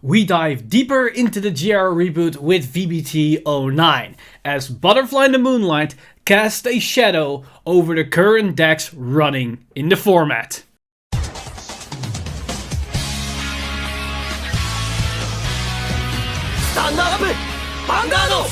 we dive deeper into the GR reboot with V-BT09, as Butterfly in the Moonlight cast a shadow over the current decks running in the format. Stand up! Vanguard!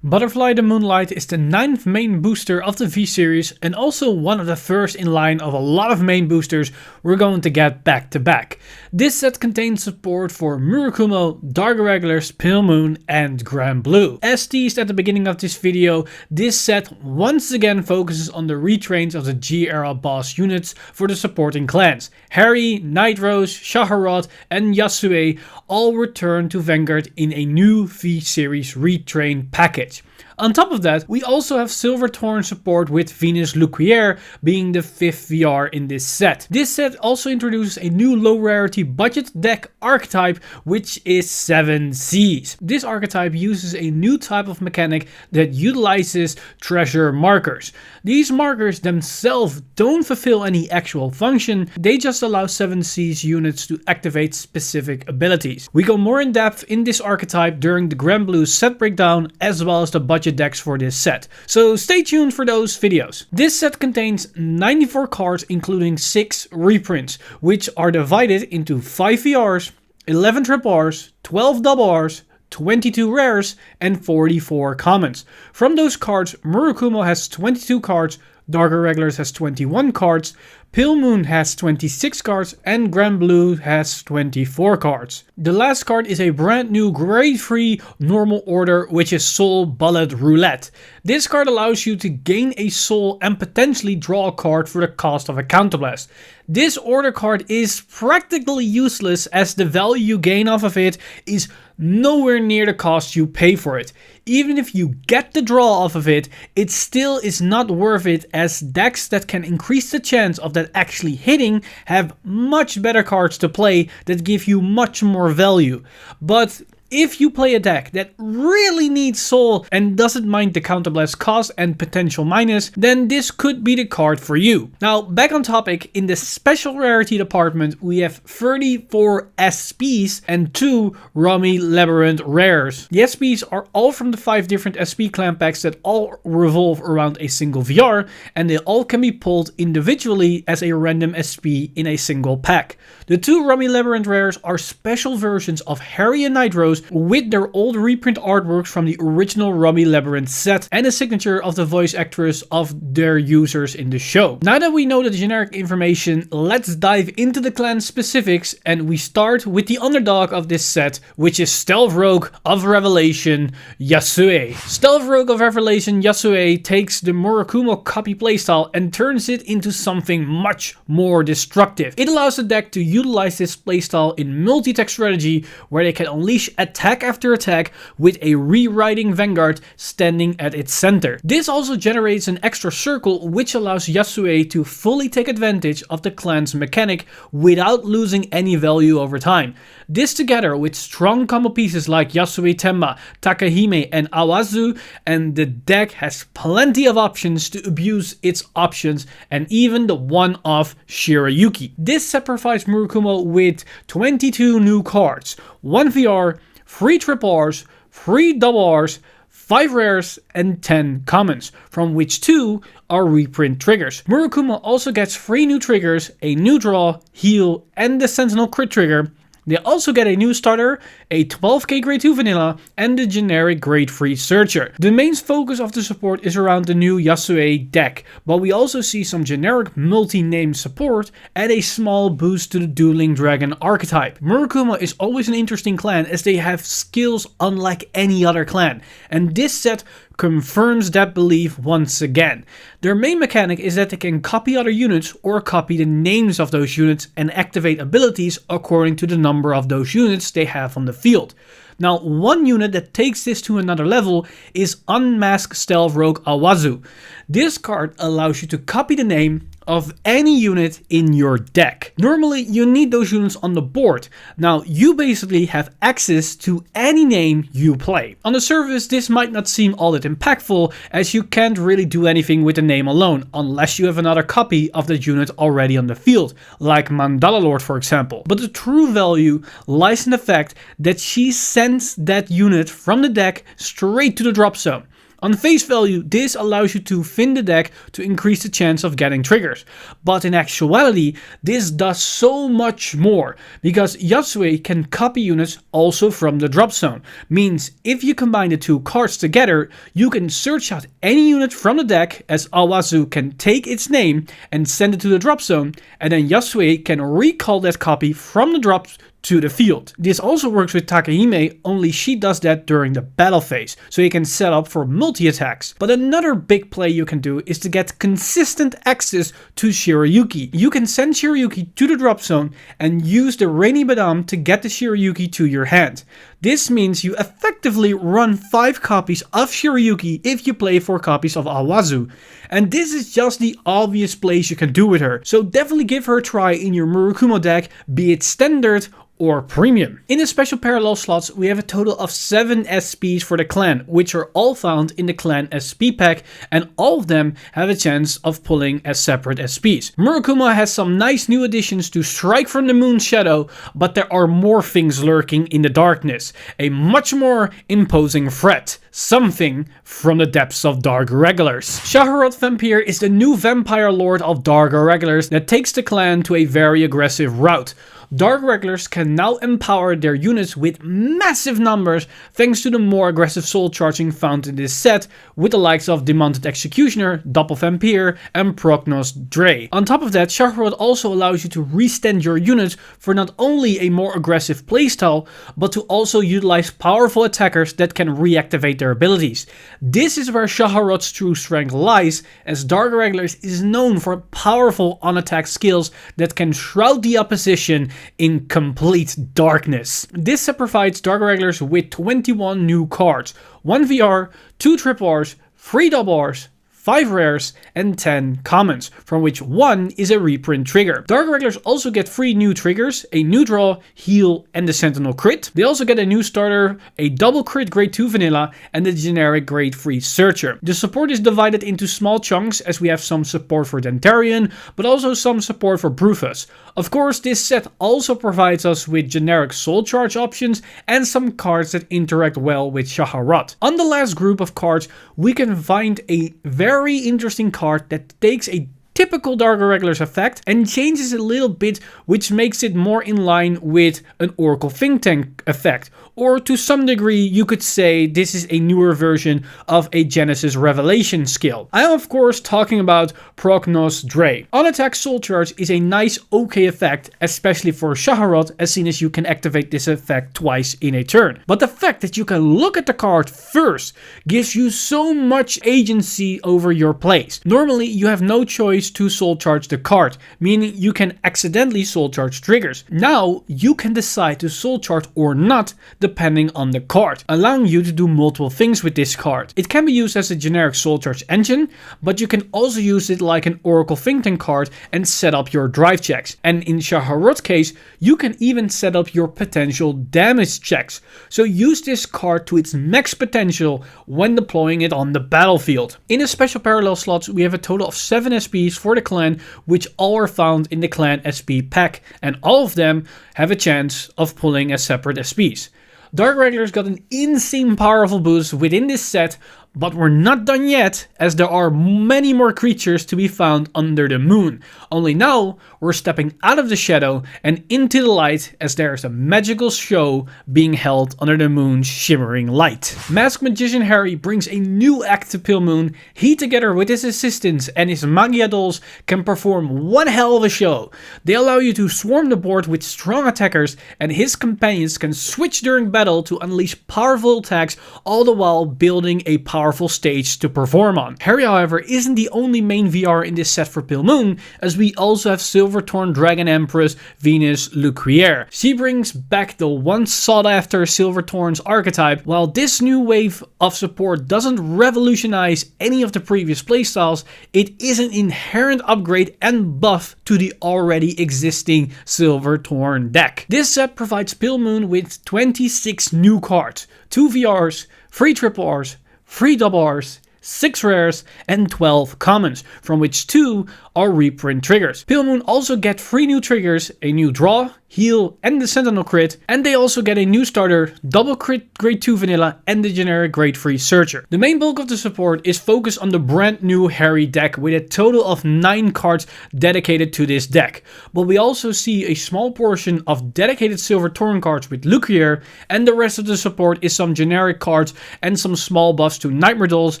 Butterfly the Moonlight is the 9th main booster of the V-Series and also one of the first in line of a lot of main boosters we're going to get back to back. This set contains support for Murakumo, Dark Irregulars, Pale Moon and Granblue. As teased at the beginning of this video, this set once again focuses on the retrains of the G-era boss units for the supporting clans. Harry, Nightrose, Shaharot and Yasue all return to Vanguard in a new V-Series retrain package. On top of that, we also have Silverthorn support with Venus Luquier being the 5th VR in this set. This set also introduces a new low rarity budget deck archetype, which is 7 Seas. This archetype uses a new type of mechanic that utilizes treasure markers. These markers themselves don't fulfill any actual function, they just allow 7 Seas units to activate specific abilities. We go more in depth in this archetype during the Granblue set breakdown as well as the budget decks for this set, so stay tuned for those videos. This set contains 94 cards including 6 reprints, which are divided into 5 VRs, 11 triple Rs, 12 double Rs, 22 rares and 44 commons. From those cards, Murakumo has 22 cards, Dark Irregulars has 21 cards, Pale Moon has 26 cards and Granblue has 24 cards. The last card is a brand new grade 3 normal order, which is Soul Bullet Roulette. This card allows you to gain a soul and potentially draw a card for the cost of a counterblast. This order card is practically useless as the value you gain off of it is nowhere near the cost you pay for it. Even if you get the draw off of it, it still is not worth it, as decks that can increase the chance of that actually hitting have much better cards to play that give you much more value. But if you play a deck that really needs soul and doesn't mind the counterblast cost and potential minus, then this could be the card for you. Now, back on topic, in the special rarity department, we have 34 SPs and 2 Rummy Labyrinth rares. The SPs are all from the 5 different SP clan packs that all revolve around a single VR, and they all can be pulled individually as a random SP in a single pack. The 2 Rummy Labyrinth rares are special versions of Harry and Nightrose with their old reprint artworks from the original Rummy Labyrinth set and a signature of the voice actress of their users in the show. Now that we know the generic information, let's dive into the clan specifics, and we start with the underdog of this set, which is Stealth Rogue of Revelation Yasue. Stealth Rogue of Revelation Yasue takes the Murakumo copy playstyle and turns it into something much more destructive. It allows the deck to utilize this playstyle in multi-tech strategy, where they can unleash attack after attack with a rewriting Vanguard standing at its center. This also generates an extra circle, which allows Yasue to fully take advantage of the clan's mechanic without losing any value over time. This, together with strong combo pieces like Yasue Tenma, Takahime and Awazu, and the deck has plenty of options to abuse its options, and even the one-off Shirayuki. This set provides Murakumo with 22 new cards, 1 VR, 3 triple Rs, 3 double Rs, 5 rares and 10 commons, from which 2 are reprint triggers. Murakumo also gets 3 new triggers, a new draw, heal and the Sentinel crit trigger. They also get a new starter, a 12k grade 2 vanilla and the generic grade 3 searcher. The main focus of the support is around the new Yasue deck, but we also see some generic multi-name support and a small boost to the Dueling Dragon archetype. Murakumo is always an interesting clan as they have skills unlike any other clan, and this set confirms that belief once again. Their main mechanic is that they can copy other units or copy the names of those units and activate abilities according to the number of those units they have on the field. Now, one unit that takes this to another level is Unmasked Stealth Rogue Awazu. This card allows you to copy the name of any unit in your deck. Normally you need those units on the board. Now you basically have access to any name you play. On the surface this might not seem all that impactful, as you can't really do anything with the name alone unless you have another copy of the unit already on the field, like Mandala Lord for example. But the true value lies in the fact that she sends that unit from the deck straight to the drop zone. On face value, this allows you to thin the deck to increase the chance of getting triggers. But in actuality, this does so much more, because Yasue can copy units also from the drop zone. Means if you combine the two cards together, you can search out any unit from the deck, as Awazu can take its name and send it to the drop zone, and then Yasue can recall that copy from the drop to the field. This also works with Takehime, only she does that during the battle phase, so you can set up for multi-attacks. But another big play you can do is to get consistent access to Shirayuki. You can send Shirayuki to the drop zone and use the Rainy Badam to get the Shirayuki to your hand. This means you effectively run 5 copies of Shirayuki if you play 4 copies of Awazu. And this is just the obvious plays you can do with her, so definitely give her a try in your Murakumo deck, be it standard or premium. In the special parallel slots we have a total of 7 SPs for the clan, which are all found in the clan SP pack, and all of them have a chance of pulling as separate SPs. Murakumo has some nice new additions to Strike from the Moon's Shadow, but there are more things lurking in the darkness. A much more imposing threat. Something from the depths of Dark Irregulars. Shaharot Vampire is the new vampire lord of Dark Irregulars that takes the clan to a very aggressive route. Dark Irregulars can now empower their units with massive numbers thanks to the more aggressive soul charging found in this set, with the likes of Demonted Executioner, Doppel Vampire and Prognos Dre. On top of that, Shaharot also allows you to restand your units for not only a more aggressive playstyle, but to also utilize powerful attackers that can reactivate their abilities. This is where Shaharot's true strength lies, as Dark Irregulars is known for powerful on-attack skills that can shroud the opposition in complete darkness. This set provides Dark Irregulars with 21 new cards, 1 VR, 2 triple Rs, 3 double Rs, 5 rares and 10 commons, from which 1 is a reprint trigger. Dark Irregulars also get 3 new triggers, a new draw, heal and the Sentinel crit. They also get a new starter, a double crit grade 2 vanilla and the generic grade 3 searcher. The support is divided into small chunks, as we have some support for Dentarian, but also some support for Brufus. Of course, this set also provides us with generic soul charge options and some cards that interact well with Shaharot. On the last group of cards, we can find a very interesting card that takes a typical Dark Irregulars effect and changes it a little bit, which makes it more in line with an Oracle Think Tank effect. Or to some degree you could say this is a newer version of a Genesis Revelation skill. I am of course talking about Prognos Dre. On attack soul charge is a nice okay effect, especially for Shaharot, as seen as you can activate this effect twice in a turn. But the fact that you can look at the card first gives you so much agency over your plays. Normally you have no choice to soul charge the card, meaning you can accidentally soul charge triggers. Now you can decide to soul charge or not, depending on the card, allowing you to do multiple things with this card. It can be used as a generic soul charge engine, but you can also use it like an Oracle Think Tank card and set up your drive checks. And in Shaharot's case, you can even set up your potential damage checks. So use this card to its max potential when deploying it on the battlefield. In the special parallel slots, we have a total of 7 SPs for the clan, which all are found in the clan SP pack, and all of them have a chance of pulling as separate SPs. Dark Irregulars got an insane powerful boost within this set, but we're not done yet, as there are many more creatures to be found under the moon. Only now we're stepping out of the shadow and into the light, as there is a magical show being held under the moon's shimmering light. Masked Magician Harry brings a new act to Pale Moon. He, together with his assistants and his Magia dolls, can perform one hell of a show. They allow you to swarm the board with strong attackers, and his companions can switch during battle to unleash powerful attacks, all the while building a powerful powerful stage to perform on. Harry, however, isn't the only main VR in this set for Pale Moon, as we also have Silverthorn Dragon Empress Venus Lucriere. She brings back the once sought after Silverthorn's archetype. While this new wave of support doesn't revolutionize any of the previous playstyles, it is an inherent upgrade and buff to the already existing Silverthorn deck. This set provides Pale Moon with 26 new cards, 2 VRs, 3 triple Rs, 3 double Rs, 6 rares and 12 commons, from which 2 are reprint triggers. Pale Moon also get 3 new triggers, a new draw, heal and the Sentinel crit, and they also get a new starter, double crit grade 2 vanilla and the generic grade 3 searcher. The main bulk of the support is focused on the brand new Harry deck with a total of 9 cards dedicated to this deck, but we also see a small portion of dedicated Silverthorn cards with Lucriere, and the rest of the support is some generic cards and some small buffs to Nightmare Dolls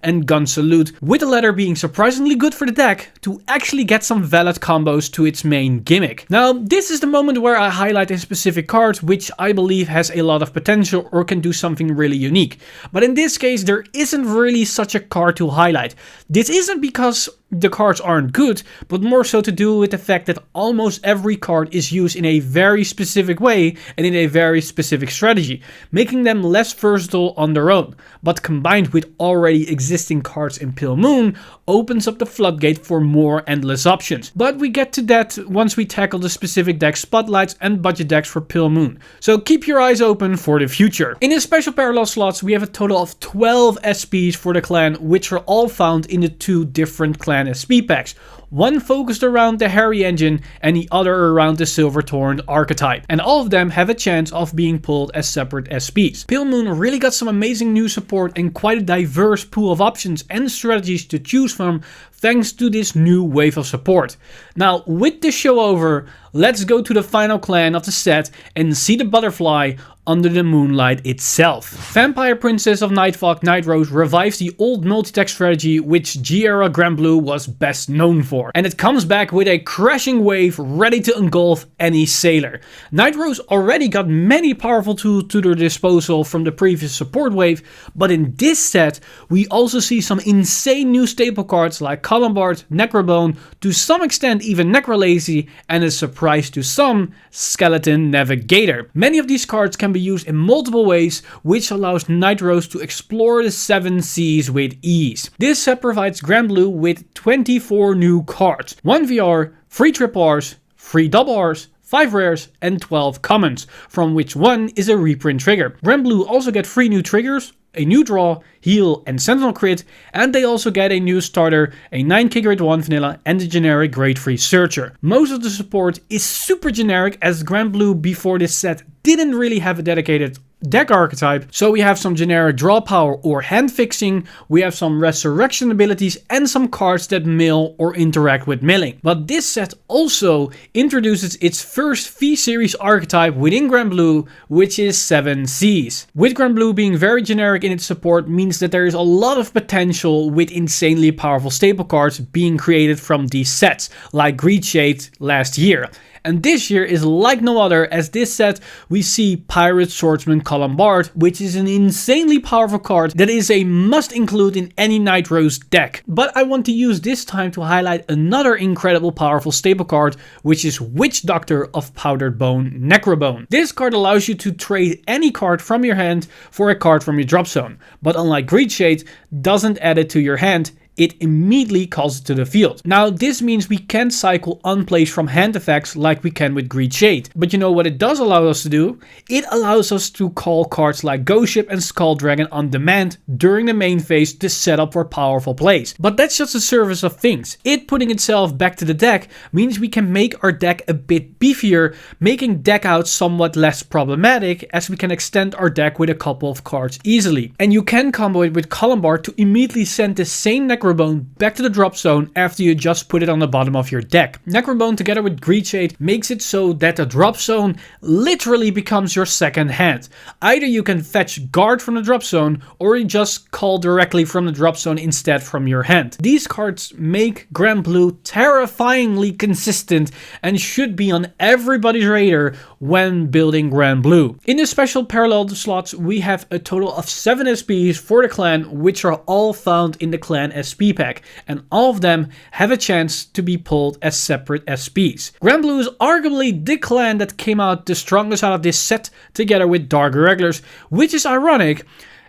and Gun Salute, with the latter being surprisingly good for the deck to actually get some valid combos to its main gimmick. Now, this is the moment where I highlight a specific card which I believe has a lot of potential or can do something really unique. But in this case, there isn't really such a card to highlight. This isn't because the cards aren't good, but more so to do with the fact that almost every card is used in a very specific way and in a very specific strategy, making them less versatile on their own. But combined with already existing cards in Pale Moon, opens up the floodgate for more endless options. But we get to that once we tackle the specific deck spotlights and budget decks for Pale Moon, so keep your eyes open for the future. In the special parallel slots, we have a total of 12 SPs for the clan, which are all found in the 2 different clan SP packs, one focused around the Harry engine and the other around the Silverthorn archetype, and all of them have a chance of being pulled as separate SPs. Pale Moon really got some amazing new support and quite a diverse pool of options and strategies to choose from thanks to this new wave of support. Now, with this show over, let's go to the final clan of the set and see the butterfly under the moonlight itself. Vampire Princess of Nightfog Night Rose revives the old multi-tech strategy which G-era Granblue was best known for, and it comes back with a crashing wave ready to engulf any sailor. Night Rose already got many powerful tools to their disposal from the previous support wave, but in this set we also see some insane new staple cards like Columbard, Necrobone, to some extent even Necrolazy, and a surprise to some, Skeleton Navigator. Many of these cards can be used in multiple ways, which allows Night Rose to explore the 7 seas with ease. This set provides Granblue with 24 new cards, 1 VR, 3 triple Rs, 3 double Rs, 5 rares and 12 commons, from which 1 is a reprint trigger. Granblue also get 3 new triggers, a new draw, heal and Sentinel crit, and they also get a new starter, a 9k grade 1 vanilla and a generic grade 3 searcher. Most of the support is super generic, as Granblue before this set didn't really have a dedicated deck archetype, so we have some generic draw power or hand fixing, we have some resurrection abilities and some cards that mill or interact with milling. But this set also introduces its first V-Series archetype within Granblue, which is 7 Seas. With Granblue being very generic in its support means that there is a lot of potential with insanely powerful staple cards being created from these sets, like Greed Shade last year. And this year is like no other, as this set we see Pirate Swordsman Columbard, which is an insanely powerful card that is a must include in any Night Rose deck. But I want to use this time to highlight another incredible powerful staple card, which is Witch Doctor of Powdered Bone Necrobone. This card allows you to trade any card from your hand for a card from your drop zone, but unlike Greed Shade, doesn't add it to your hand, it immediately calls it to the field. Now, this means we can't cycle unplays from hand effects like we can with Greed Shade. But you know what it does allow us to do? It allows us to call cards like Ghost Ship and Skull Dragon on demand during the main phase to set up for powerful plays. But that's just the surface of things. It putting itself back to the deck means we can make our deck a bit beefier, making deck out somewhat less problematic, as we can extend our deck with a couple of cards easily. And you can combo it with Columbard to immediately send the same Necrobone Necrobone back to the drop zone after you just put it on the bottom of your deck. Necrobone together with Greedshade makes it so that the drop zone literally becomes your second hand. Either you can fetch Guard from the drop zone, or you just call directly from the drop zone instead from your hand. These cards make Granblue terrifyingly consistent and should be on everybody's radar when building Granblue. In the special parallel slots, we have a total of 7 SPs for the clan, which are all found in the clan SP pack, and all of them have a chance to be pulled as separate SPs. Granblue is arguably the clan that came out the strongest out of this set, together with Dark Irregulars, which is ironic,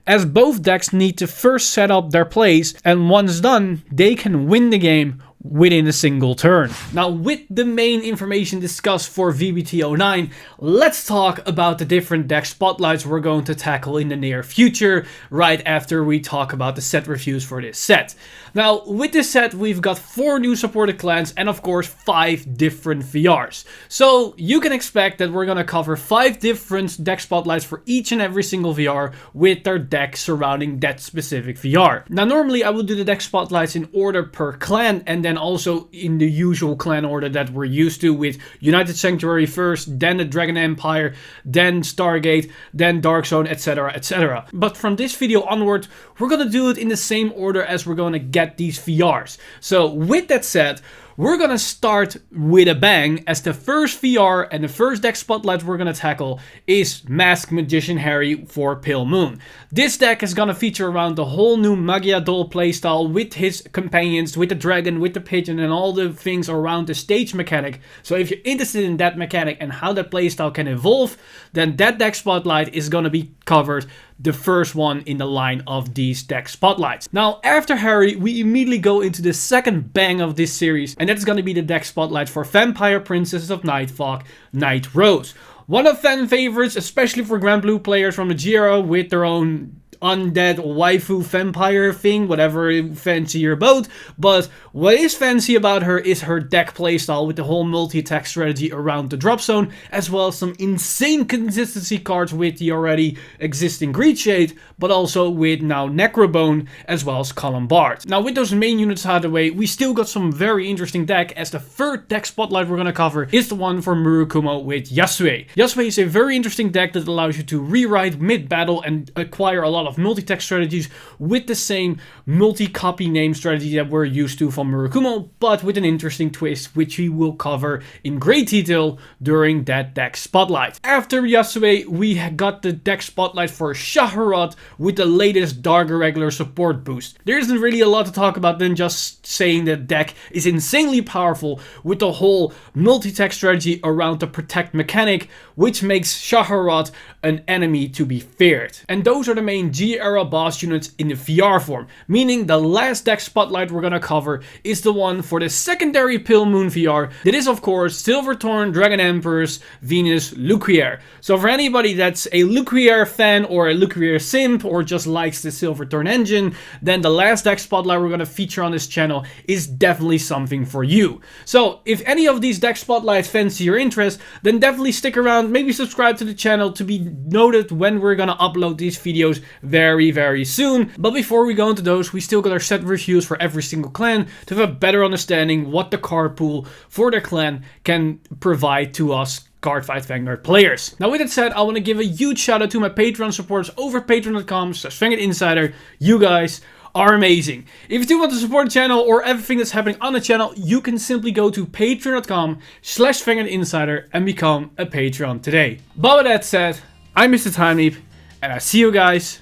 as both decks need to first set up their plays, and once done, they can win the game within a single turn. Now, with the main information discussed for V-BT09, let's talk about the different deck spotlights we're going to tackle in the near future, right after we talk about the set reviews for this set. Now, with this set, we've got 4 new supported clans and of course 5 different VRs. So you can expect that we're going to cover 5 different deck spotlights for each and every single VR with their deck surrounding that specific VR. Now, normally I will do the deck spotlights in order per clan, and then also in the usual clan order that we're used to, with United Sanctuary first, then the Dragon Empire, then Stargate, then Dark Zone, etc, etc. But from this video onward, we're gonna do it in the same order as we're gonna get these VRs. So with that said, we're gonna start with a bang, as the first VR and the first deck spotlight we're gonna tackle is Masked Magician Harry for Pale Moon. This deck is gonna feature around the whole new Magia Doll playstyle with his companions, with the dragon, with the pigeon, and all the things around the stage mechanic. So if you're interested in that mechanic and how that playstyle can evolve, then that deck spotlight is gonna be covered, the first one in the line of these deck spotlights. Now, after Harry, we immediately go into the second bang of this series, and that's gonna be the deck spotlight for Vampire Princess of Nightfall, Night Rose. One of fan favorites, especially for Granblue players from the G-era with their own undead waifu vampire thing, whatever fancy you're about. But what is fancy about her is her deck playstyle with the whole multi-attack strategy around the drop zone, as well as some insane consistency cards with the already existing Greedshade, but also with now Necrobone as well as Colombard. Now, with those main units out of the way, we still got some very interesting deck, as the third deck spotlight we're gonna cover is the one for Murakumo with Yasue. Yasue is a very interesting deck that allows you to rewrite mid-battle and acquire a lot of multi-tech strategies with the same multi-copy name strategy that we're used to from Murakumo, but with an interesting twist, which we will cover in great detail during that deck spotlight. After Yasue, we got the deck spotlight for Shaharot with the latest Dark Irregular support boost. There isn't really a lot to talk about than just saying that deck is insanely powerful with the whole multi-tech strategy around the protect mechanic, which makes Shaharot an enemy to be feared. And those are the main G-era boss units in the VR form, meaning the last deck spotlight we're gonna cover is the one for the secondary Pale Moon VR. That is, of course, Silverthorn, Dragon Empress, Venus, Luquier. So for anybody that's a Luquier fan or a Luquier simp or just likes the Silverthorn engine, then the last deck spotlight we're gonna feature on this channel is definitely something for you. So if any of these deck spotlights fancy your interest, then definitely stick around, maybe subscribe to the channel to be noted when we're gonna upload these videos very soon. But before we go into those, we still got our set reviews for every single clan to have a better understanding what the card pool for their clan can provide to us Cardfight Vanguard players. Now, with that said, I want to give a huge shout out to my Patreon supporters over patreon.com/VanguardInsider. You guys are amazing. If you do want to support the channel or everything that's happening on the channel, you can simply go to patreon.com/VanguardInsider and become a Patreon today. But with that said, I'm Mr. Time Leap, and I see you guys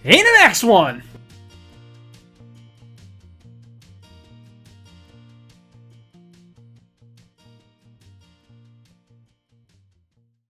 in the next one.